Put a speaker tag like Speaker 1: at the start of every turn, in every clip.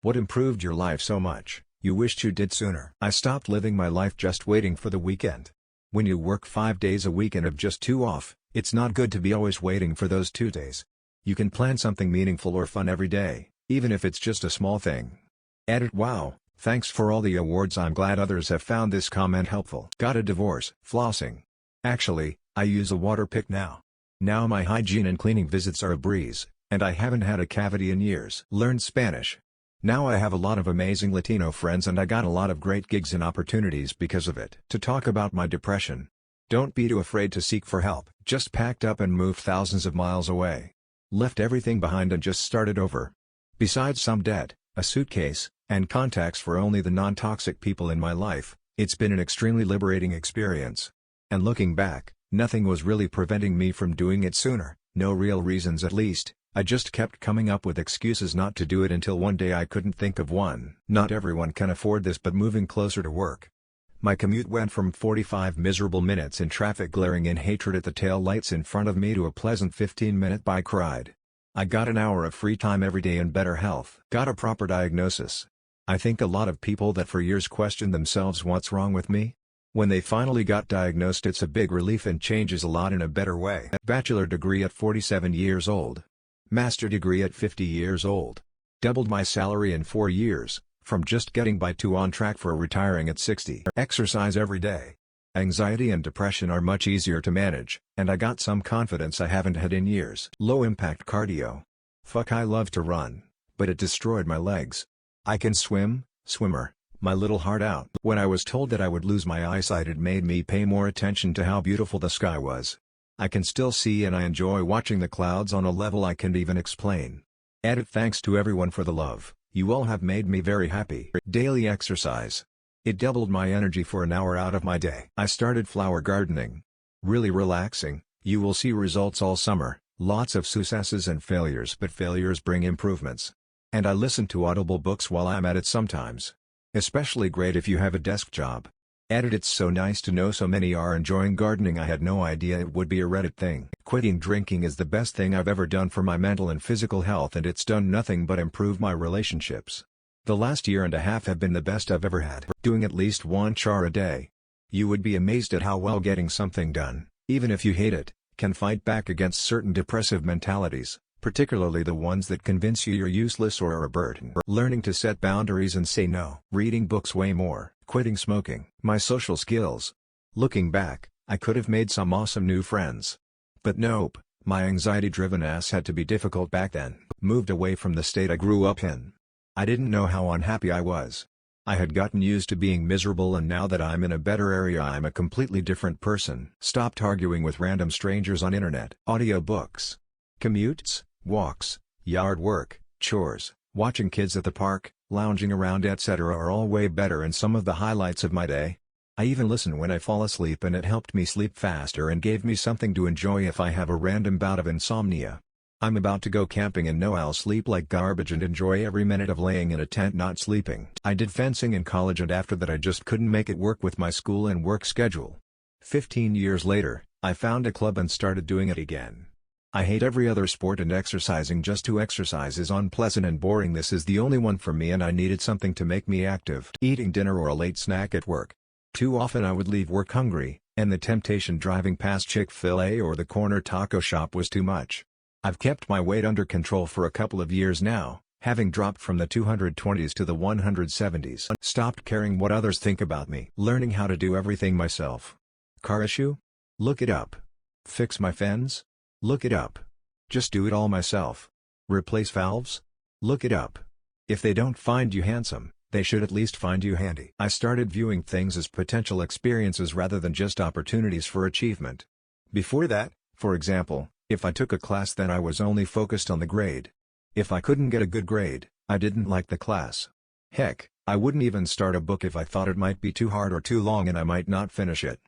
Speaker 1: What improved your life so much, you wished you did sooner? I stopped living my life just waiting for the weekend. When you work 5 days a week and have just 2 off, it's not good to be always waiting for those 2 days. You can plan something meaningful or fun every day, even if it's just a small thing. Edit. Wow, thanks for all the awards. I'm glad others have found this comment helpful. Got a divorce. Flossing. Actually, I use a water pick now. Now my hygiene and cleaning visits are a breeze, and I haven't had a cavity in years. Learned Spanish. Now I have a lot of amazing Latino friends and I got a lot of great gigs and opportunities because of it. To talk about my depression. Don't be too afraid to seek for help. Just packed up and moved thousands of miles away. Left everything behind and just started over. Besides some debt, a suitcase, and contacts for only the non-toxic people in my life, it's been an extremely liberating experience. And looking back, nothing was really preventing me from doing it sooner, no real reasons at least. I just kept coming up with excuses not to do it until one day I couldn't think of one. Not everyone can afford this, but moving closer to work. My commute went from 45 miserable minutes in traffic glaring in hatred at the tail lights in front of me to a pleasant 15-minute bike ride. I got an hour of free time every day and better health. Got a proper diagnosis. I think a lot of people that for years questioned themselves what's wrong with me? When they finally got diagnosed, it's a big relief and changes a lot in a better way. Bachelor degree at 47 years old. Master degree at 50 years old. Doubled my salary in 4 years, from just getting by to on track for retiring at 60. Exercise every day. Anxiety and depression are much easier to manage, and I got some confidence I haven't had in years. Low impact cardio. Fuck, I love to run, but it destroyed my legs. I can swim, swimmer, my little heart out. When I was told that I would lose my eyesight, it made me pay more attention to how beautiful the sky was. I can still see and I enjoy watching the clouds on a level I can't even explain. Edit. Thanks to everyone for the love, you all have made me very happy. Daily exercise. It doubled my energy for an hour out of my day. I started flower gardening. Really relaxing, you will see results all summer, lots of successes and failures, but failures bring improvements. And I listen to Audible books while I'm at it sometimes. Especially great if you have a desk job. Edit. It's so nice to know so many are enjoying gardening. I had no idea it would be a Reddit thing. Quitting drinking is the best thing I've ever done for my mental and physical health, and it's done nothing but improve my relationships. The last year and a half have been the best I've ever had. Doing at least 1 chore a day. You would be amazed at how well getting something done, even if you hate it, can fight back against certain depressive mentalities, particularly the ones that convince you you're useless or are a burden. Learning to set boundaries and say no. Reading books way more. Quitting smoking. My social skills. Looking back, I could have made some awesome new friends. But nope, my anxiety-driven ass had to be difficult back then. Moved away from the state I grew up in. I didn't know how unhappy I was. I had gotten used to being miserable, and now that I'm in a better area I'm a completely different person. Stopped arguing with random strangers on internet. Audiobooks. Commutes, walks, yard work, chores, watching kids at the park, lounging around etc. are all way better and some of the highlights of my day. I even listen when I fall asleep, and it helped me sleep faster and gave me something to enjoy if I have a random bout of insomnia. I'm about to go camping and know I'll sleep like garbage and enjoy every minute of laying in a tent not sleeping. I did fencing in college, and after that I just couldn't make it work with my school and work schedule. 15 years later, I found a club and started doing it again. I hate every other sport, and exercising just to exercise is unpleasant and boring. This is the only one for me, and I needed something to make me active. Eating dinner or a late snack at work. Too often I would leave work hungry, and the temptation driving past Chick-fil-A or the corner taco shop was too much. I've kept my weight under control for a couple of years now, having dropped from the 220s to the 170s. Stopped caring what others think about me. Learning how to do everything myself. Car issue? Look it up. Fix my fence? Look it up. Just do it all myself. Replace valves? Look it up. If they don't find you handsome, they should at least find you handy. I started viewing things as potential experiences rather than just opportunities for achievement. Before that, for example, if I took a class, then I was only focused on the grade. If I couldn't get a good grade, I didn't like the class. Heck, I wouldn't even start a book if I thought it might be too hard or too long and I might not finish it.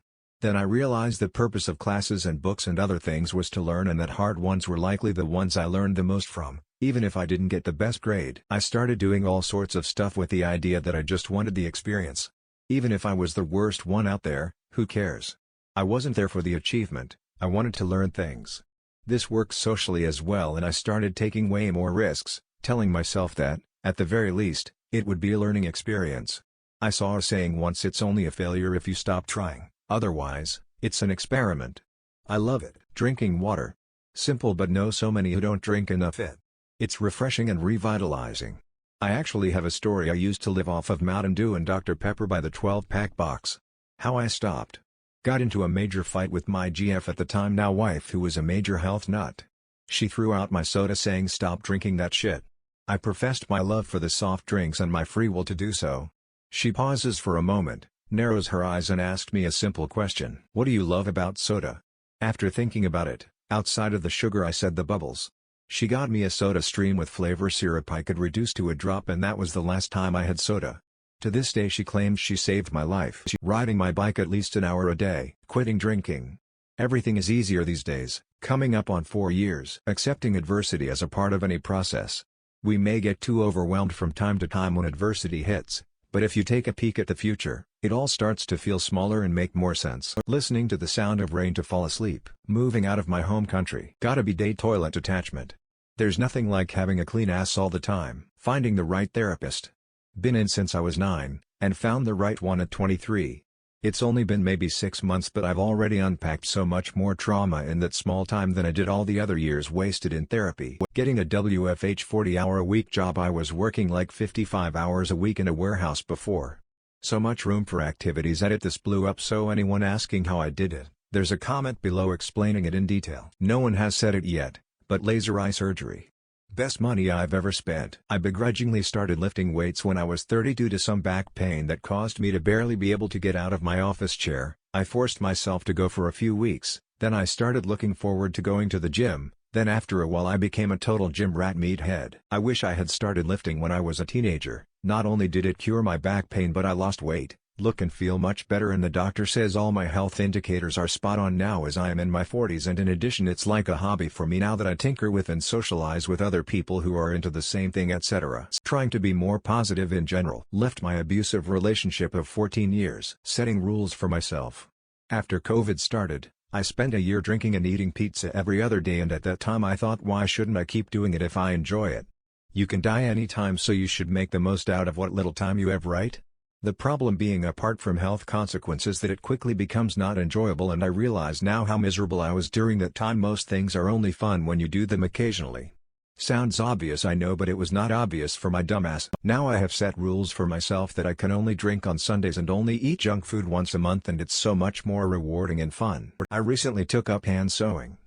Speaker 1: Then I realized the purpose of classes and books and other things was to learn, and that hard ones were likely the ones I learned the most from, even if I didn't get the best grade. I started doing all sorts of stuff with the idea that I just wanted the experience. Even if I was the worst one out there, who cares? I wasn't there for the achievement, I wanted to learn things. This works socially as well, and I started taking way more risks, telling myself that, At the very least, it would be a learning experience. I saw a saying once, it's only a failure if you stop trying, otherwise, it's an experiment. I love it. Drinking water. Simple but know so many who don't drink enough it. It's refreshing and revitalizing. I actually have a story. I used to live off of Mountain Dew and Dr. Pepper by the 12-pack box. How I stopped. Got into a major fight with my GF at the time now wife, who was a major health nut. She threw out my soda saying stop drinking that shit. I professed my love for the soft drinks and my free will to do so. She pauses for a moment, narrows her eyes and asked me a simple question. What do you love about soda? After thinking about it, outside of the sugar I said the bubbles. She got me a soda stream with flavor syrup I could reduce to a drop, and that was the last time I had soda. To this day she claims she saved my life. Riding my bike at least an hour a day. Quitting drinking. Everything is easier these days, coming up on 4 years. Accepting adversity as a part of any process. We may get too overwhelmed from time to time when adversity hits, but if you take a peek at the future, it all starts to feel smaller and make more sense. Listening to the sound of rain to fall asleep. Moving out of my home country. Gotta be day toilet attachment. There's nothing like having a clean ass all the time. Finding the right therapist. Been in since I was 9, and found the right one at 23. It's only been maybe 6 months, but I've already unpacked so much more trauma in that small time than I did all the other years wasted in therapy. Getting a WFH 40-hour-a-week job. I was working like 55 hours a week in a warehouse before. So much room for activities at it. This blew up, so anyone asking how I did it, there's a comment below explaining it in detail. No one has said it yet, but laser eye surgery. Best money I've ever spent. I begrudgingly started lifting weights when I was 30 due to some back pain that caused me to barely be able to get out of my office chair. I forced myself to go for a few weeks, then I started looking forward to going to the gym, then after a while I became a total gym rat meathead. I wish I had started lifting when I was a teenager. Not only did it cure my back pain, but I lost weight, look and feel much better, and the doctor says all my health indicators are spot on now as I am in my 40s, and in addition it's like a hobby for me now that I tinker with and socialize with other people who are into the same thing, etc. Trying to be more positive in general. Left my abusive relationship of 14 years. Setting rules for myself. After COVID started, I spent a year drinking and eating pizza every other day, and at that time I thought, why shouldn't I keep doing it if I enjoy it? You can die anytime, so you should make the most out of what little time you have, right? The problem being, apart from health consequences, that it quickly becomes not enjoyable, and I realize now how miserable I was during that time. Most things are only fun when you do them occasionally. Sounds obvious, I know, but it was not obvious for my dumbass. Now I have set rules for myself that I can only drink on Sundays and only eat junk food once a month, and it's so much more rewarding and fun. I recently took up hand sewing.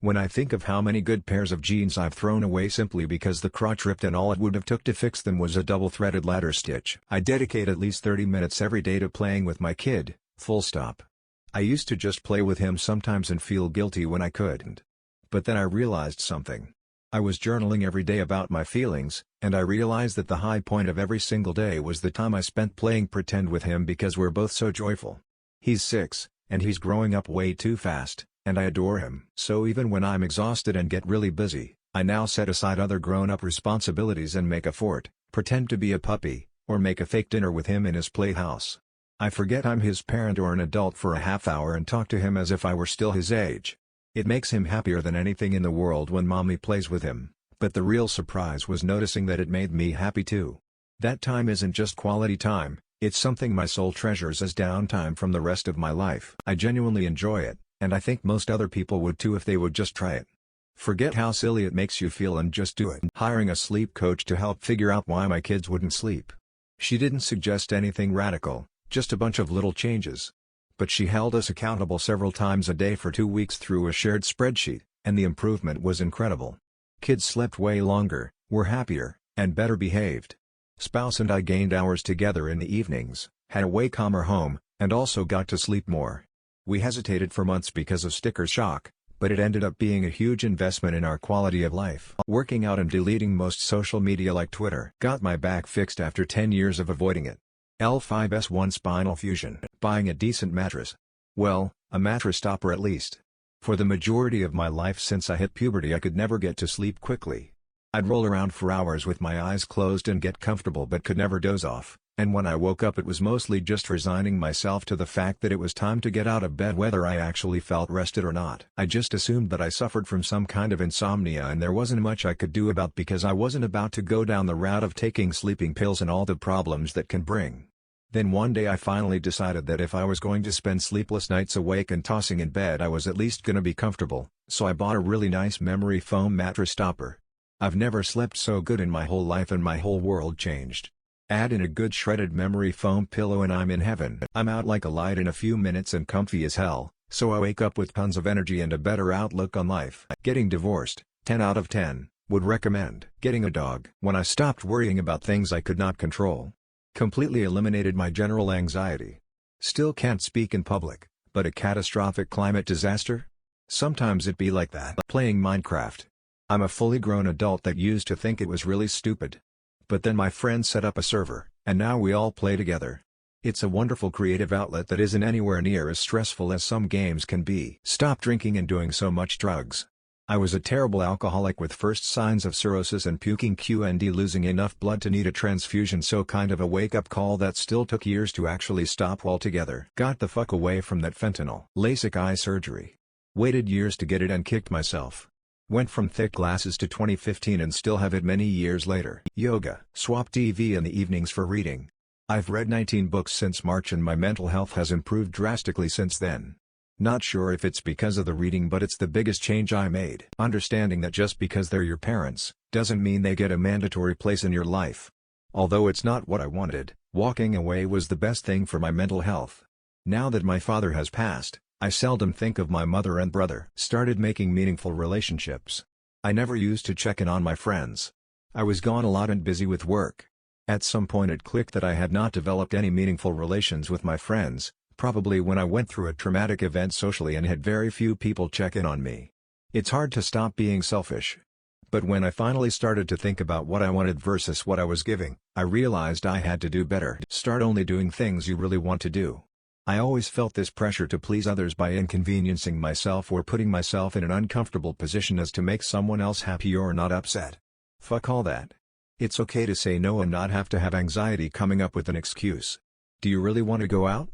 Speaker 1: When I think of how many good pairs of jeans I've thrown away simply because the crotch ripped and all it would have took to fix them was a double-threaded ladder stitch. I dedicate at least 30 minutes every day to playing with my kid, full stop. I used to just play with him sometimes and feel guilty when I couldn't. But then I realized something. I was journaling every day about my feelings, and I realized that the high point of every single day was the time I spent playing pretend with him, because we're both so joyful. He's 6, and he's growing up way too fast, and I adore him. So even when I'm exhausted and get really busy, I now set aside other grown-up responsibilities and make a fort, pretend to be a puppy, or make a fake dinner with him in his playhouse. I forget I'm his parent or an adult for a half hour and talk to him as if I were still his age. It makes him happier than anything in the world when mommy plays with him, but the real surprise was noticing that it made me happy too. That time isn't just quality time, it's something my soul treasures as downtime from the rest of my life. I genuinely enjoy it, and I think most other people would too if they would just try it. Forget how silly it makes you feel and just do it. Hiring a sleep coach to help figure out why my kids wouldn't sleep. She didn't suggest anything radical, just a bunch of little changes. But she held us accountable several times a day for 2 weeks through a shared spreadsheet, and the improvement was incredible. Kids slept way longer, were happier, and better behaved. Spouse and I gained hours together in the evenings, had a way calmer home, and also got to sleep more. We hesitated for months because of sticker shock, but it ended up being a huge investment in our quality of life. Working out and deleting most social media like Twitter. Got my back fixed after 10 years of avoiding it. L5S1 spinal fusion. Buying a decent mattress. Well, a mattress topper at least. For the majority of my life since I hit puberty I could never get to sleep quickly. I'd roll around for hours with my eyes closed and get comfortable but could never doze off, And when I woke up it was mostly just resigning myself to the fact that it was time to get out of bed whether I actually felt rested or not. I just assumed that I suffered from some kind of insomnia and there wasn't much I could do about because I wasn't about to go down the route of taking sleeping pills and all the problems that can bring. Then one day I finally decided that if I was going to spend sleepless nights awake and tossing in bed I was at least gonna be comfortable, so I bought a really nice memory foam mattress topper. I've never slept so good in my whole life and my whole world changed. Add in a good shredded memory foam pillow and I'm in heaven. I'm out like a light in a few minutes and comfy as hell, so I wake up with tons of energy and a better outlook on life. Getting divorced, 10 out of 10, would recommend. Getting a dog. When I stopped worrying about things I could not control. Completely eliminated my general anxiety. Still can't speak in public, but a catastrophic climate disaster? Sometimes it be like that. Playing Minecraft. I'm a fully grown adult that used to think it was really stupid. But then my friend set up a server, and now we all play together. It's a wonderful creative outlet that isn't anywhere near as stressful as some games can be. Stop drinking and doing so much drugs. I was a terrible alcoholic with first signs of cirrhosis and puking and losing enough blood to need a transfusion, so kind of a wake-up call that still took years to actually stop altogether. Got the fuck away from that fentanyl. LASIK eye surgery. Waited years to get it and kicked myself. Went from thick glasses to 2015 and still have it many years later. Yoga. Swap TV in the evenings for reading. I've read 19 books since March and my mental health has improved drastically since then. Not sure if it's because of the reading, but it's the biggest change I made. Understanding that just because they're your parents, doesn't mean they get a mandatory place in your life. Although it's not what I wanted, walking away was the best thing for my mental health. Now that my father has passed, I seldom think of my mother and brother. Started making meaningful relationships. I never used to check in on my friends. I was gone a lot and busy with work. At some point it clicked that I had not developed any meaningful relations with my friends. Probably when I went through a traumatic event socially and had very few people check in on me. It's hard to stop being selfish. But when I finally started to think about what I wanted versus what I was giving, I realized I had to do better. Start only doing things you really want to do. I always felt this pressure to please others by inconveniencing myself or putting myself in an uncomfortable position as to make someone else happy or not upset. Fuck all that. It's okay to say no and not have to have anxiety coming up with an excuse. Do you really want to go out?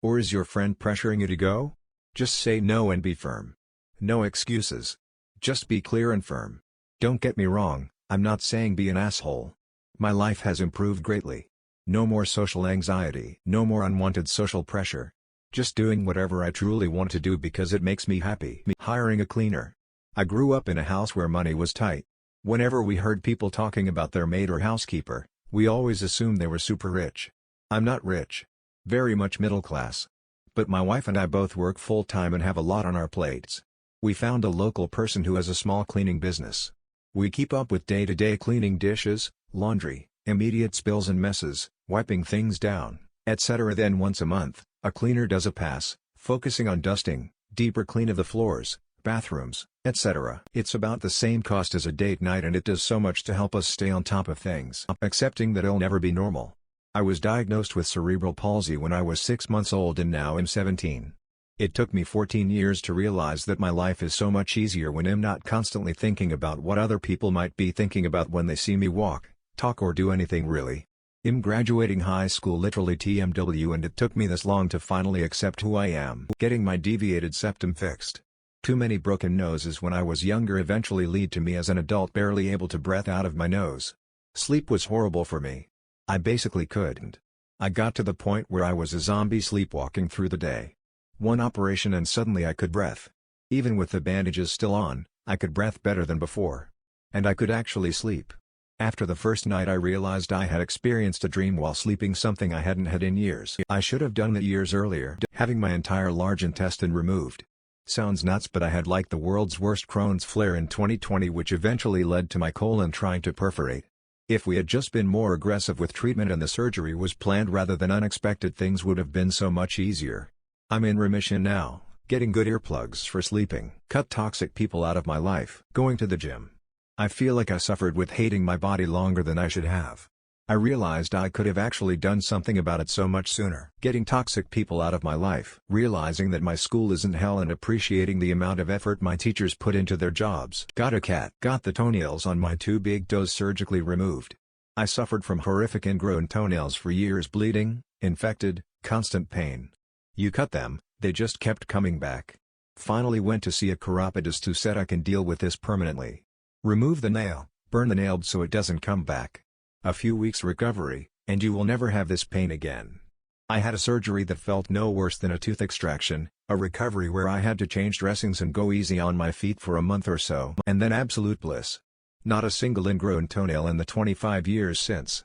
Speaker 1: Or is your friend pressuring you to go? Just say no and be firm. No excuses. Just be clear and firm. Don't get me wrong, I'm not saying be an asshole. My life has improved greatly. No more social anxiety. No more unwanted social pressure. Just doing whatever I truly want to do because it makes me happy. Hiring a cleaner. I grew up in a house where money was tight. Whenever we heard people talking about their maid or housekeeper, we always assumed they were super rich. I'm not rich. Very much middle class. But my wife and I both work full-time and have a lot on our plates. We found a local person who has a small cleaning business. We keep up with day-to-day cleaning dishes, laundry, immediate spills and messes, wiping things down, etc. Then once a month, a cleaner does a pass, focusing on dusting, deeper clean of the floors, bathrooms, etc. It's about the same cost as a date night and it does so much to help us stay on top of things. Accepting that it'll never be normal. I was diagnosed with cerebral palsy when I was 6 months old and now I'm 17. It took me 14 years to realize that my life is so much easier when I'm not constantly thinking about what other people might be thinking about when they see me walk, talk or do anything really. I'm graduating high school literally TMW and it took me this long to finally accept who I am. Getting my deviated septum fixed. Too many broken noses when I was younger eventually lead to me as an adult barely able to breathe out of my nose. Sleep was horrible for me. I basically couldn't. I got to the point where I was a zombie sleepwalking through the day. One operation and suddenly I could breathe. Even with the bandages still on, I could breathe better than before. And I could actually sleep. After the first night I realized I had experienced a dream while sleeping, something I hadn't had in years. I should have done that years earlier. Having my entire large intestine removed. Sounds nuts, but I had like the world's worst Crohn's flare in 2020 which eventually led to my colon trying to perforate. If we had just been more aggressive with treatment and the surgery was planned rather than unexpected, things would have been so much easier. I'm in remission now, getting good earplugs for sleeping. Cut toxic people out of my life. Going to the gym. I feel like I suffered with hating my body longer than I should have. I realized I could have actually done something about it so much sooner. Getting toxic people out of my life. Realizing that my school isn't hell and appreciating the amount of effort my teachers put into their jobs. Got a cat. Got the toenails on my 2 big toes surgically removed. I suffered from horrific ingrown toenails for years, bleeding, infected, constant pain. You cut them, they just kept coming back. Finally went to see a chiropodist who said I can deal with this permanently. Remove the nail, burn the nail so it doesn't come back. A few weeks recovery, and you will never have this pain again. I had a surgery that felt no worse than a tooth extraction, a recovery where I had to change dressings and go easy on my feet for a month or so, and then absolute bliss. Not a single ingrown toenail in the 25 years since.